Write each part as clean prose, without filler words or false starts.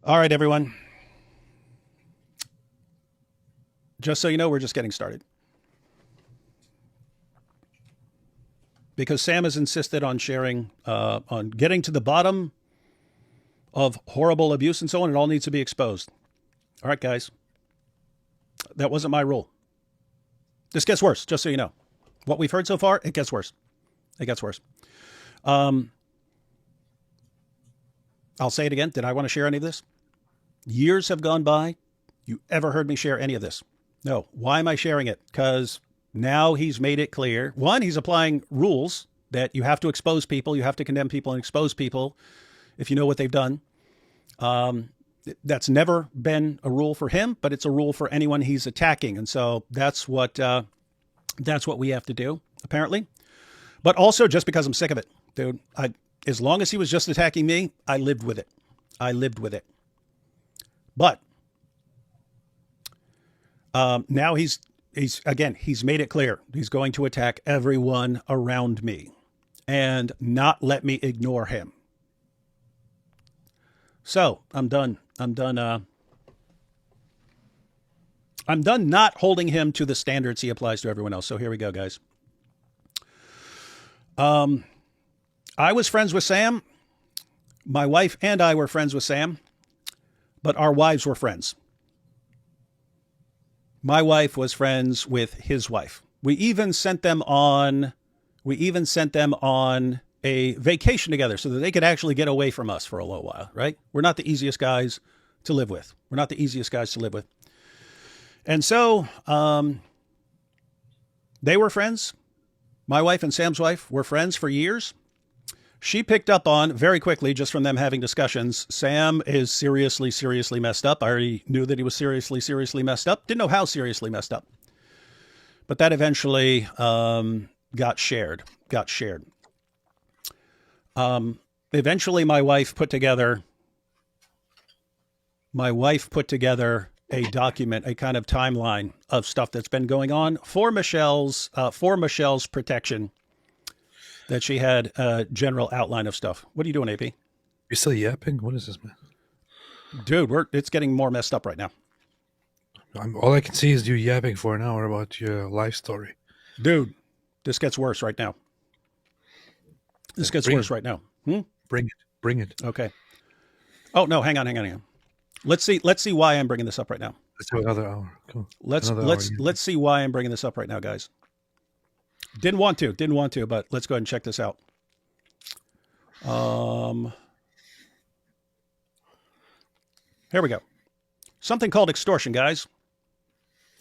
All right, everyone. Just so you know, we're just getting started. Because Sam has insisted on sharing, on getting to the bottom of horrible abuse and so on. It all needs to be exposed. All right, guys. That wasn't my rule. This gets worse, just so you know. What we've heard so far, it gets worse. It gets worse. I'll say it again. Did I want to share any of this? Years have gone by. You ever heard me share any of this? No. Why am I sharing it? Because now he's made it clear. One, he's applying rules that you have to expose people. You have to condemn people and expose people if you know what they've done. That's never been a rule for him, but it's a rule for anyone he's attacking. And so that's what we have to do, apparently. But also just because I'm sick of it, dude. As long as he was just attacking me, I lived with it. I lived with it. But now he's made it clear. He's going to attack everyone around me and not let me ignore him. So I'm done. I'm done not holding him to the standards he applies to everyone else. So here we go, guys. I was friends with Sam. My wife and I were friends with Sam, but our wives were friends. My wife was friends with his wife. We even sent them on a vacation together so that they could actually get away from us for a little while, right? We're not the easiest guys to live with. And so they were friends. My wife and Sam's wife were friends for years. She picked up on very quickly, just from them having discussions, Sam is seriously, seriously messed up. I already knew that he was seriously, seriously messed up. Didn't know how seriously messed up. But that eventually got shared. Eventually, my wife put together a document, a kind of timeline of stuff that's been going on for Michelle's protection. That she had a general outline of stuff. What are you doing, AP? You're still yapping? What is this, man? Dude, it's getting more messed up right now. All I can see is you yapping for an hour about your life story. Dude, this gets worse right now. Bring it. Okay. Oh no, hang on. Let's see why I'm bringing this up right now. Let's do another hour. Cool. Let's see why I'm bringing this up right now, guys. Didn't want to, but let's go ahead and check this out. Here we go. Something called extortion, guys.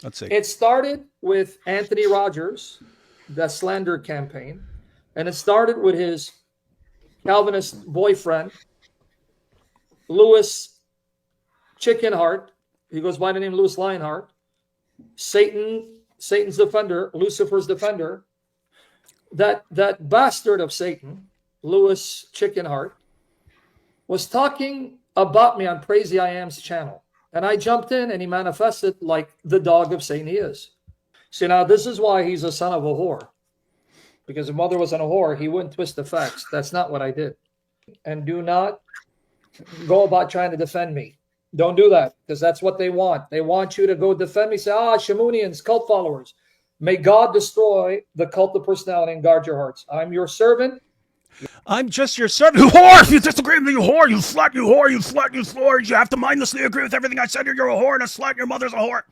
Let's see. It started with Anthony Rogers, the slander campaign, and it started with his Calvinist boyfriend, Louis Chickenheart. He goes by the name Louis Lionheart. Satan's defender, Lucifer's defender. That bastard of Satan, Louis Chickenheart, was talking about me on Praise the I Am's channel. And I jumped in and he manifested like the dog of Satan he is. See, now this is why he's a son of a whore. Because if mother wasn't a whore, he wouldn't twist the facts. That's not what I did. And do not go about trying to defend me. Don't do that, because that's what they want. They want you to go defend me. Say, Shamounians, cult followers. May God destroy the cult of personality and guard your hearts. I'm your servant. I'm just your servant. You whore! If you disagree with me, you whore! You slut! You whore! You slut! You slut! You have to mindlessly agree with everything I said. You're a whore and a slut. And your mother's a whore.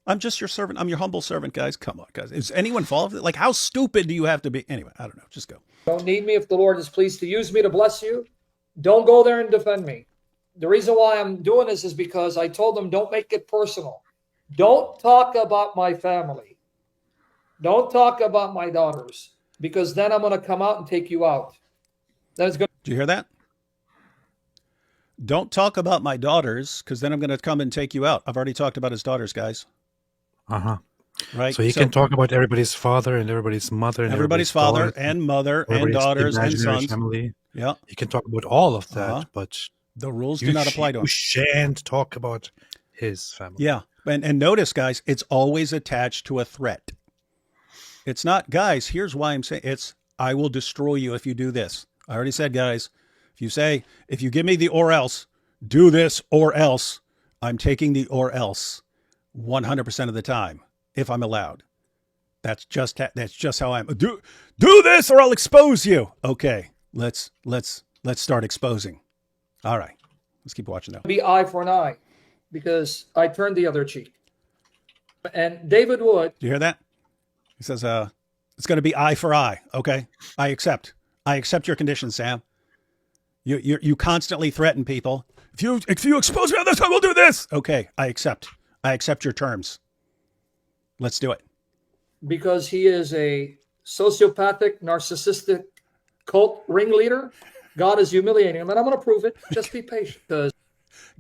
I'm just your servant. I'm your humble servant, guys. Come on, guys. Is anyone following it? Like, how stupid do you have to be? Anyway, I don't know. Just go. Don't need me if the Lord is pleased to use me to bless you. Don't go there and defend me. The reason why I'm doing this is because I told them don't make it personal. Don't talk about my family. Don't talk about my daughters, because then I'm going to come out and take you out. Did you hear that? Don't talk about my daughters, because then I'm going to come and take you out. I've already talked about his daughters, guys. Uh-huh. Right. So he can talk about everybody's father and everybody's mother and everybody's father and mother and daughters and sons. Family. Yeah. He can talk about all of that, but the rules do not apply to him. You shan't talk about his family. Yeah. And notice, guys, it's always attached to a threat. It's not, guys, here's why I'm saying it's, I will destroy you if you do this. I already said, guys, if you give me the or else, do this or else. I'm taking the or else 100% of the time if I'm allowed. That's just how I'm. Do this or I'll expose you. Okay, let's start exposing. All right, let's keep watching now. Be eye for an eye, because I turned the other cheek. And David Wood. Do you hear that? He says, it's going to be eye for eye. Okay, I accept your conditions, Sam. You constantly threaten people. If you expose me on this, I will do this. Okay, I accept your terms. Let's do it. Because he is a sociopathic, narcissistic cult ringleader, God is humiliating him, and I'm going to prove it. Just be patient, because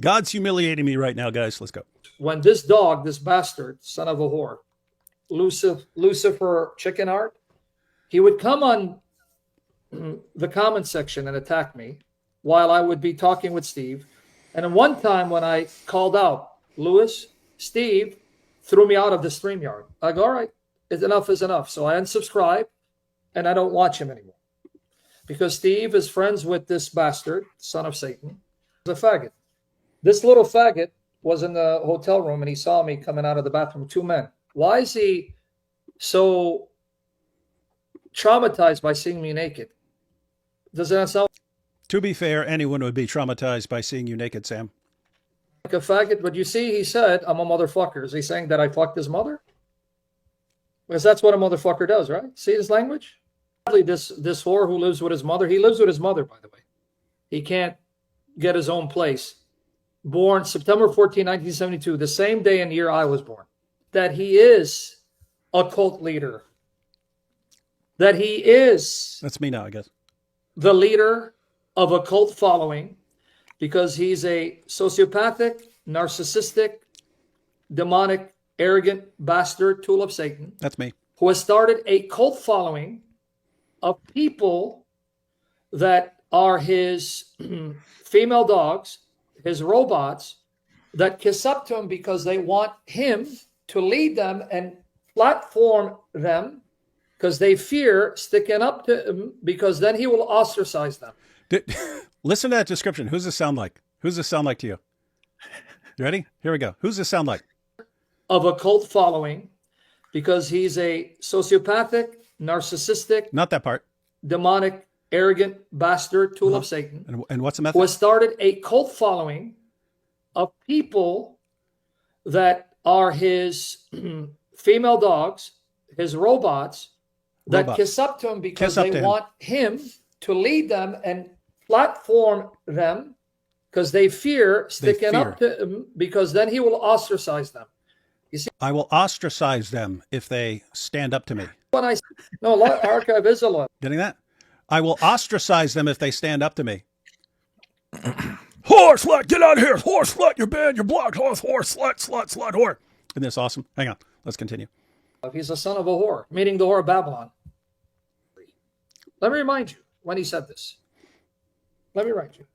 God's humiliating me right now, guys. Let's go. When this dog, this bastard, son of a whore, Lucifer Chickenheart, he would come on the comment section and attack me while I would be talking with Steve. And then one time when I called out, Lewis, Steve threw me out of the StreamYard. I go, all right, enough is enough. So I unsubscribe and I don't watch him anymore. Because Steve is friends with this bastard, son of Satan. He's a faggot. This little faggot was in the hotel room and he saw me coming out of the bathroom, two men. Why is he so traumatized by seeing me naked? Does that sound To be fair, anyone would be traumatized by seeing you naked, Sam. like a faggot? But you see, he said, I'm a motherfucker. Is he saying that I fucked his mother? Because that's what a motherfucker does, right? See his language? This whore who lives with his mother, he lives with his mother, by the way. He can't get his own place. Born September 14, 1972, the same day and year I was born. That he is a cult leader. That he is That's me now, I guess. the leader of a cult following, because he's a sociopathic, narcissistic, demonic, arrogant bastard, tool of Satan, That's me. who has started a cult following of people that are his female dogs, his robots, that kiss up to him because they want him to lead them and platform them, because they fear sticking up to him, because then he will ostracize them. Listen to that description. Who's this sound like? Who's this sound like to you? You ready? Here we go. Who's this sound like? Of a cult following, because he's a sociopathic, narcissistic, Not that part. demonic, arrogant bastard, tool of Satan, And what's the method? who has started a cult following of people that are his female dogs, his robots, that Robots. kiss up to him because Kiss up they to him. want him to lead them and platform them, because they fear sticking up to him, because then he will ostracize them. I will ostracize them if they stand up to me. When I no, archive is a lot. Getting that? I will ostracize them if they stand up to me. Whore, slut, get out of here. Whore, slut, you're banned, you're blocked. Whore, slut, whore. Isn't this awesome? Hang on. Let's continue. He's a son of a whore, meaning the whore of Babylon. Let me remind you when he said this. Let me remind you.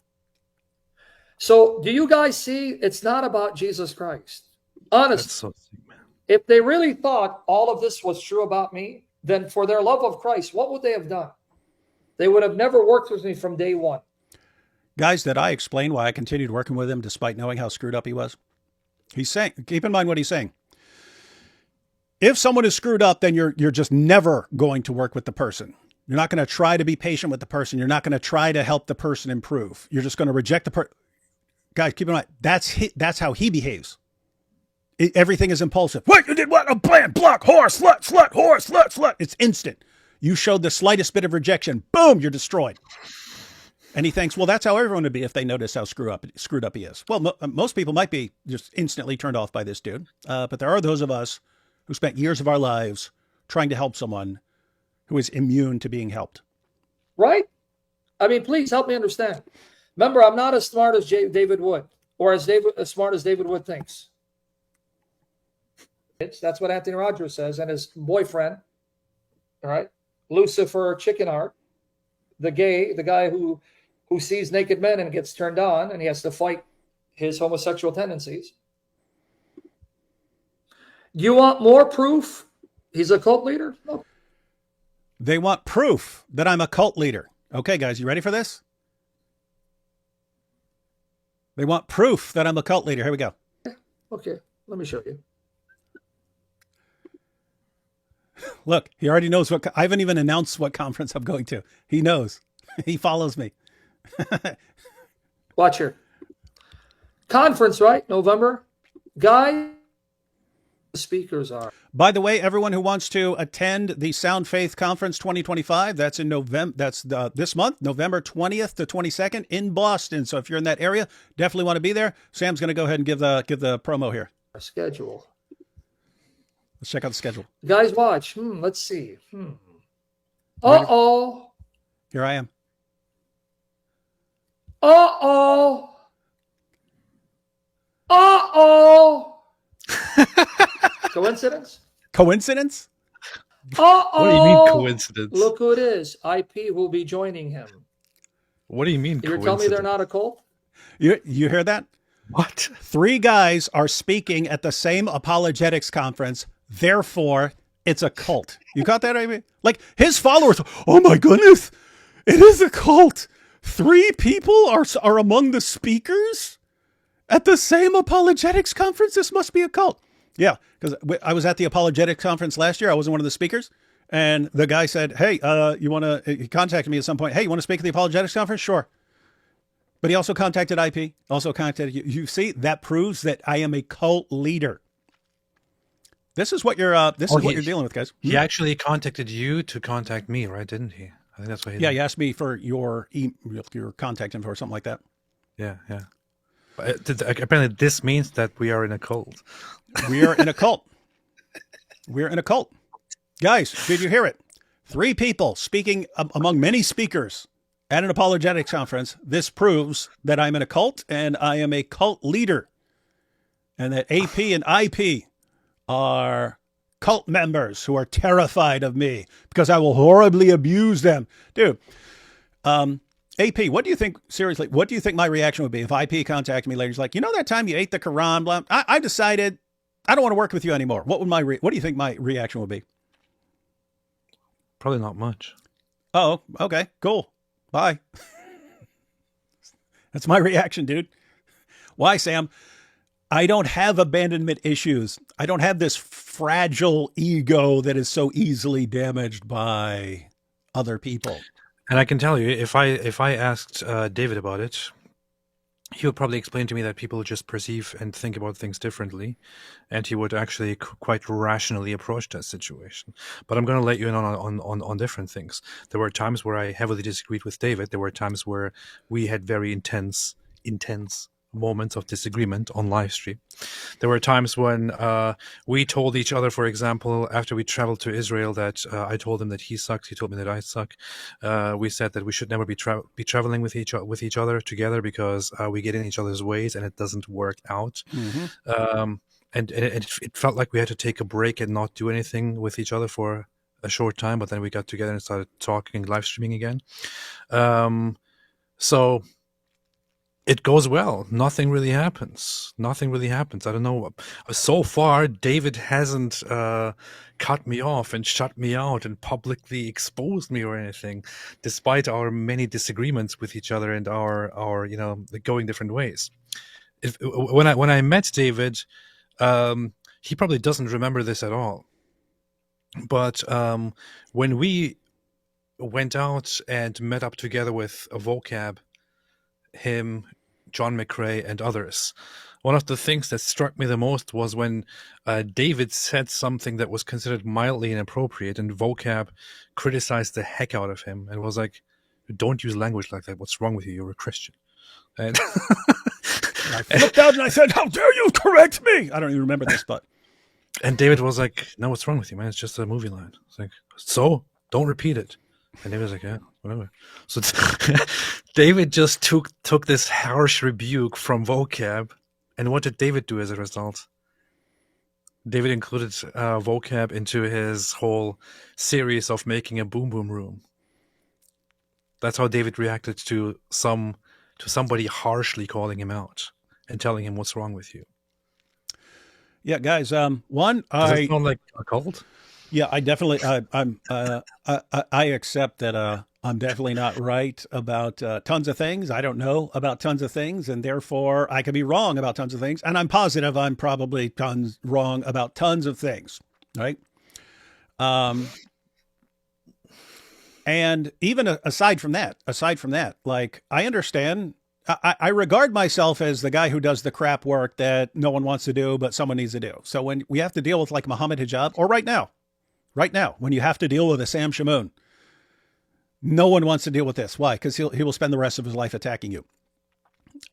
So, do you guys see? It's not about Jesus Christ. Honestly, That's so sick, man. if they really thought all of this was true about me, then for their love of Christ, what would they have done? They would have never worked with me from day one. Guys, did I explain why I continued working with him despite knowing how screwed up he was? He's saying, keep in mind what he's saying. If someone is screwed up, then you're just never going to work with the person. You're not going to try to be patient with the person. You're not going to try to help the person improve. You're just going to reject the person. Guys, keep in mind, that's how he behaves. Everything is impulsive. Wait, you did what? A plan, block, whore, slut, whore, slut. It's instant. You showed the slightest bit of rejection. Boom, you're destroyed. And he thinks, well, that's how everyone would be if they notice how screwed up he is. Well, most people might be just instantly turned off by this dude. But there are those of us who spent years of our lives trying to help someone who is immune to being helped. Right? I mean, please help me understand. Remember, I'm not as smart as David Wood, or as smart as David Wood thinks. That's what Anthony Rogers says, and his boyfriend, all right, Lucifer Chickenheart, the guy who sees naked men and gets turned on, and he has to fight his homosexual tendencies. Do you want more proof he's a cult leader? No. They want proof that I'm a cult leader. Okay, guys, you ready for this? They want proof that I'm a cult leader. Here we go. Okay, let me show you. Look, he already knows what. I haven't even announced what conference I'm going to. He knows. He follows me. Watch here. Conference, right? November. Guy, the speakers are. By the way, everyone who wants to attend the Sound Faith Conference 2025, that's in November. That's this month, November 20th to 22nd in Boston. So if you're in that area, definitely want to be there. Sam's going to go ahead and give the promo here. Schedule. Let's check out the schedule. Guys, watch. Let's see. Uh-oh. Here I am. Uh-oh. Uh-oh. Coincidence? Coincidence? Uh-oh. What do you mean coincidence? Look who it is. IP will be joining him. What do you mean You're coincidence? telling me they're not a cult? You hear that? What? 3 guys are speaking at the same apologetics conference. Therefore, it's a cult. You got that, Amy? Like his followers. Oh my goodness, it is a cult. 3 people are among the speakers at the same apologetics conference. This must be a cult. Yeah, because I was at the apologetics conference last year. I wasn't one of the speakers, and the guy said, "Hey, you want to?" He contacted me at some point. Hey, you want to speak at the apologetics conference? Sure. But he also contacted IP. Also contacted you. You see, that proves that I am a cult leader. This is what you're. This is what you're dealing with, guys. He actually contacted you to contact me, right? Didn't he? I think that's what he did. Yeah, he asked me for your contact info or something like that. Yeah. But apparently, this means that we are in a cult. We are in a cult. We're in a cult. Guys, did you hear it? 3 people speaking among many speakers at an apologetics conference. This proves that I'm in a cult and I am a cult leader. And that AP and IP are cult members who are terrified of me because I will horribly abuse them. Dude, AP, what do you think, seriously, what do you think my reaction would be if IP contacted me later? He's like, you know that time you ate the Quran? Blah, I decided I don't want to work with you anymore. What do you think my reaction would be? Probably not much. Oh, okay, cool. Bye. That's my reaction, dude. Why, Sam? I don't have abandonment issues. I don't have this fragile ego that is so easily damaged by other people. And I can tell you, if I asked David about it, he would probably explain to me that people just perceive and think about things differently, and he would actually quite rationally approach that situation. But I'm going to let you in on different things. There were times where I heavily disagreed with David. There were times where we had very intense moments of disagreement on live stream. There were times when we told each other, for example, after we traveled to Israel, that I told him that he sucks, he told me that I suck. We said that we should never be traveling with each other together because we get in each other's ways and it doesn't work out. Mm-hmm. And it felt like we had to take a break and not do anything with each other for a short time, but then we got together and started talking, live streaming again. So it goes well. Nothing really happens. I don't know. So far, David hasn't cut me off and shut me out and publicly exposed me or anything, despite our many disagreements with each other and our going different ways. When I met David, he probably doesn't remember this at all. But when we went out and met up together with a vocab, him, John McRae, and others, one of the things that struck me the most was when David said something that was considered mildly inappropriate, and vocab criticized the heck out of him and was like, "Don't use language like that. What's wrong with you? You're a Christian." And I flipped out and I said, "How dare you correct me?" I don't even remember this, but. And David was like, "No, what's wrong with you, man? It's just a movie line." It's like, "So don't repeat it." And David was like, "Yeah, whatever." So David just took this harsh rebuke from vocab, and what did David do as a result? David included vocab into his whole series of making a boom boom room. That's how David reacted to somebody harshly calling him out and telling him what's wrong with you. Yeah, guys. Does it sound like a cult? Yeah, I definitely. I accept that I'm definitely not right about tons of things. I don't know about tons of things, and therefore I could be wrong about tons of things. And I'm positive I'm probably wrong about tons of things, right? And even aside from that, like I understand, I regard myself as the guy who does the crap work that no one wants to do, but someone needs to do. So when we have to deal with like Mohammed Hijab, or right now, when you have to deal with a Sam Shamoun, no one wants to deal with this. Why? Because he will spend the rest of his life attacking you.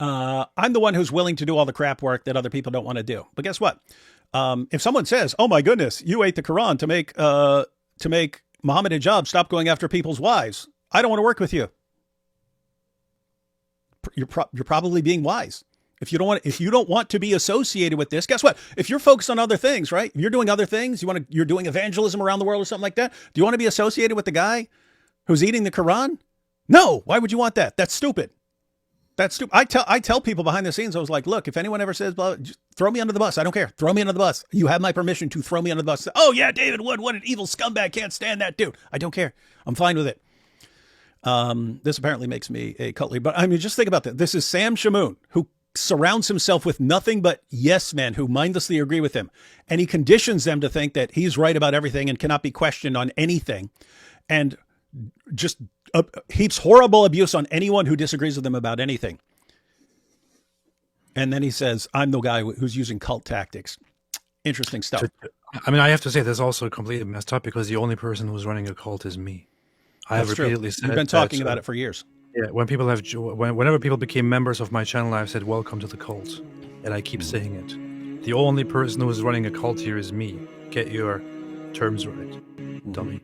I'm the one who's willing to do all the crap work that other people don't want to do. But guess what? If someone says, "Oh my goodness, you ate the Quran to make Mohammed Hijab stop going after people's wives," I don't want to work with you. You're probably being wise. If you don't want to be associated with this, guess what? If you're focused on other things, right? If you're doing other things, you're doing evangelism around the world or something like that. Do you want to be associated with the guy who's eating the Quran? No. Why would you want that? That's stupid. That's stupid. I tell people behind the scenes, I was like, look, if anyone ever says, blah, just throw me under the bus. I don't care. Throw me under the bus. You have my permission to throw me under the bus. Oh yeah, David Wood, what an evil scumbag. Can't stand that dude. I don't care. I'm fine with it. This apparently makes me a cult leader, but I mean, just think about that. This is Sam Shamoun, who surrounds himself with nothing but yes men who mindlessly agree with him. And he conditions them to think that he's right about everything and cannot be questioned on anything. And just heaps horrible abuse on anyone who disagrees with him about anything. And then he says, I'm the guy who's using cult tactics. Interesting stuff. I mean, I have to say that's also completely messed up because the only person who's running a cult is me. I have repeatedly said you've been talking about it for years. Yeah, whenever people became members of my channel, I've said, welcome to the cult. And I keep saying it. The only person who is running a cult here is me. Get your terms right, dummy.